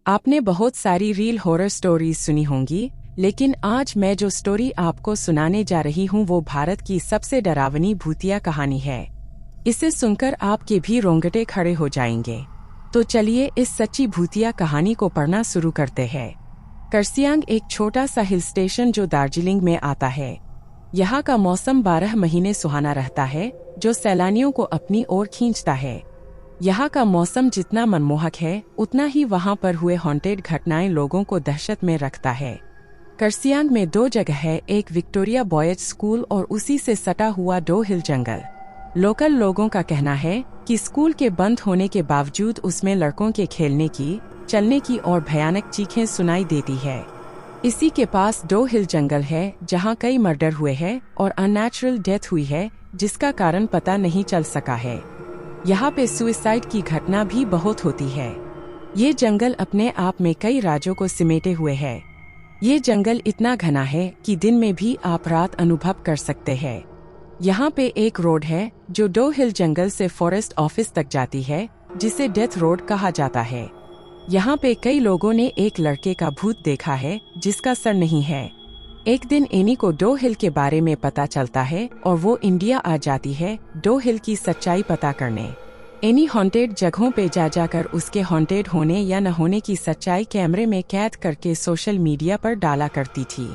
आपने बहुत सारी रील हॉरर स्टोरीज सुनी होंगी, लेकिन आज मैं जो स्टोरी आपको सुनाने जा रही हूँ वो भारत की सबसे डरावनी भूतिया कहानी है। इसे सुनकर आपके भी रोंगटे खड़े हो जाएंगे। तो चलिए इस सच्ची भूतिया कहानी को पढ़ना शुरू करते हैं। कर्सियांग एक छोटा सा हिल स्टेशन जो दार्जिलिंग में आता है। यहाँ का मौसम 12 महीने सुहाना रहता है, जो सैलानियों को अपनी ओर खींचता है। यहाँ का मौसम जितना मनमोहक है, उतना ही वहाँ पर हुए हॉन्टेड घटनाएं लोगों को दहशत में रखता है। कर्सियांग में 2 जगह है, एक विक्टोरिया बॉयज स्कूल और उसी से सटा हुआ डो हिल जंगल। लोकल लोगों का कहना है कि स्कूल के बंद होने के बावजूद उसमें लड़कों के खेलने की, चलने की और भयानक चीखें सुनाई देती है। इसी के पास डो हिल जंगल है, जहाँ कई मर्डर हुए हैं और अननेचुरल डेथ हुई है, जिसका कारण पता नहीं चल सका है। यहाँ पे सुसाइड की घटना भी बहुत होती है। ये जंगल अपने आप में कई राज्यों को सिमेटे हुए है। ये जंगल इतना घना है कि दिन में भी आप रात अनुभव कर सकते हैं। यहाँ पे एक रोड है जो डो हिल जंगल से फॉरेस्ट ऑफिस तक जाती है, जिसे डेथ रोड कहा जाता है। यहाँ पे कई लोगों ने एक लड़के का भूत देखा है, जिसका सर नहीं है। एक दिन एनी को डो हिल के बारे में पता चलता है और वो इंडिया आ जाती है डो हिल की सच्चाई पता करने। एनी हॉन्टेड जगहों पे जा जाकर उसके हॉन्टेड होने या न होने की सच्चाई कैमरे में कैद करके सोशल मीडिया पर डाला करती थी।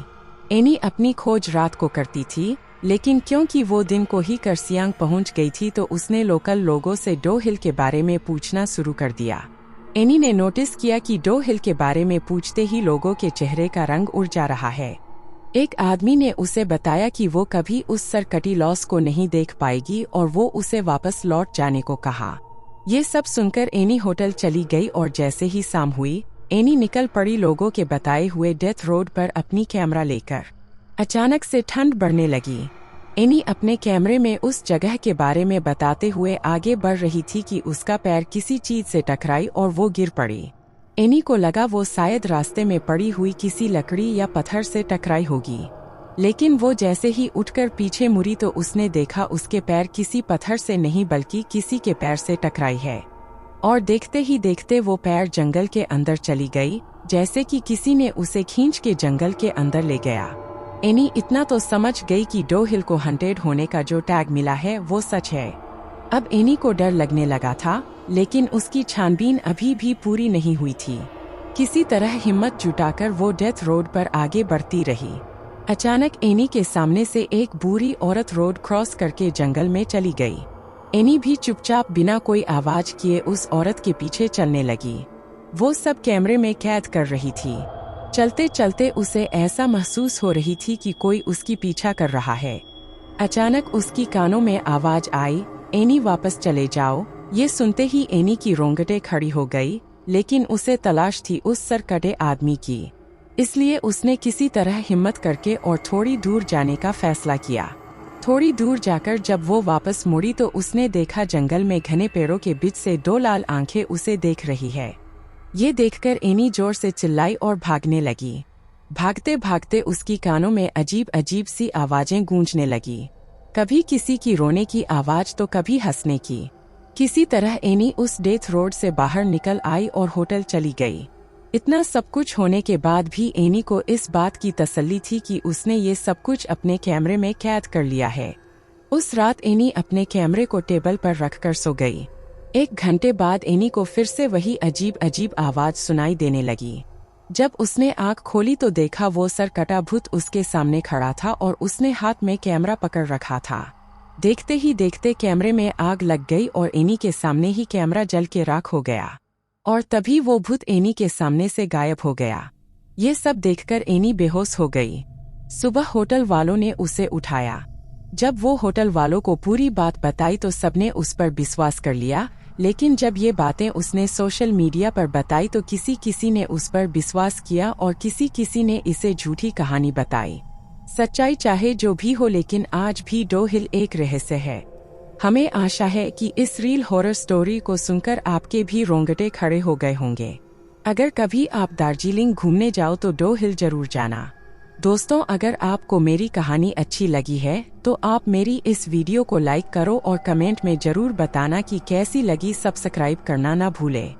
एनी अपनी खोज रात को करती थी, लेकिन क्योंकि वो दिन को ही कर्सियांग पहुंच गई थी तो उसने लोकल लोगों से डो हिल के बारे में पूछना शुरू कर दिया। एनी ने नोटिस किया कि डो हिल के बारे में पूछते ही लोगों के चेहरे का रंग उड़ जा रहा है। एक आदमी ने उसे बताया कि वो कभी उस सरकटी लॉस को नहीं देख पाएगी और वो उसे वापस लौट जाने को कहा। ये सब सुनकर एनी होटल चली गई और जैसे ही शाम हुई, एनी निकल पड़ी लोगों के बताए हुए डेथ रोड पर अपनी कैमरा लेकर। अचानक से ठंड बढ़ने लगी। एनी अपने कैमरे में उस जगह के बारे में बताते हुए आगे बढ़ रही थी कि उसका पैर किसी चीज से टकराई और वो गिर पड़ी। एनी को लगा वो शायद रास्ते में पड़ी हुई किसी लकड़ी या पत्थर से टकराई होगी, लेकिन वो जैसे ही उठकर पीछे मुड़ी तो उसने देखा उसके पैर किसी पत्थर से नहीं बल्कि किसी के पैर से टकराई है। और देखते ही देखते वो पैर जंगल के अंदर चली गई, जैसे कि किसी ने उसे खींच के जंगल के अंदर ले गया। एनी इतना तो समझ गई कि डो हिल को हंटेड होने का जो टैग मिला है वो सच है। अब एनी को डर लगने लगा था, लेकिन उसकी छानबीन अभी भी पूरी नहीं हुई थी। किसी तरह हिम्मत जुटाकर वो डेथ रोड पर आगे बढ़ती रही। अचानक एनी के सामने से एक बूढ़ी औरत रोड क्रॉस करके जंगल में चली गई। एनी भी चुपचाप बिना कोई आवाज किए उस औरत के पीछे चलने लगी। वो सब कैमरे में कैद कर रही थी। चलते चलते उसे ऐसा महसूस हो रही थी कि कोई उसकी पीछा कर रहा है। अचानक उसकी कानों में आवाज आई, एनी वापस चले जाओ। ये सुनते ही एनी की रोंगटे खड़ी हो गई, लेकिन उसे तलाश थी उस सरकटे आदमी की। इसलिए उसने किसी तरह हिम्मत करके और थोड़ी दूर जाने का फैसला किया। थोड़ी दूर जाकर जब वो वापस मुड़ी तो उसने देखा जंगल में घने पेड़ों के बीच से 2 लाल आंखें उसे देख रही है। ये देखकर एनी जोर से चिल्लाई और भागने लगी। भागते भागते उसकी कानों में अजीब अजीब सी आवाजें गूंजने लगी, कभी किसी की रोने की आवाज तो कभी हंसने की। किसी तरह एनी उस डेथ रोड से बाहर निकल आई और होटल चली गई। इतना सब कुछ होने के बाद भी एनी को इस बात की तसल्ली थी कि उसने ये सब कुछ अपने कैमरे में कैद कर लिया है। उस रात एनी अपने कैमरे को टेबल पर रखकर सो गई। 1 घंटे बाद एनी को फिर से वही अजीब अजीब आवाज सुनाई देने लगी। जब उसने आंख खोली तो देखा वो सरकटा भूत उसके सामने खड़ा था और उसने हाथ में कैमरा पकड़ रखा था। देखते ही देखते कैमरे में आग लग गई और एनी के सामने ही कैमरा जल के राख हो गया और तभी वो भूत एनी के सामने से गायब हो गया। ये सब देखकर एनी बेहोश हो गई। सुबह होटल वालों ने उसे उठाया। जब वो होटल वालों को पूरी बात बताई तो सबने उस पर विश्वास कर लिया, लेकिन जब ये बातें उसने सोशल मीडिया पर बताई तो किसी किसी ने उस पर विश्वास किया और किसी किसी ने इसे झूठी कहानी बताई। सच्चाई चाहे जो भी हो, लेकिन आज भी डो हिल एक रहस्य है। हमें आशा है कि इस रील हॉरर स्टोरी को सुनकर आपके भी रोंगटे खड़े हो गए होंगे। अगर कभी आप दार्जिलिंग घूमने जाओ तो डो हिल जरूर जाना। दोस्तों, अगर आपको मेरी कहानी अच्छी लगी है तो आप मेरी इस वीडियो को लाइक करो और कमेंट में जरूर बताना कि कैसी लगी। सब्सक्राइब करना ना भूलें।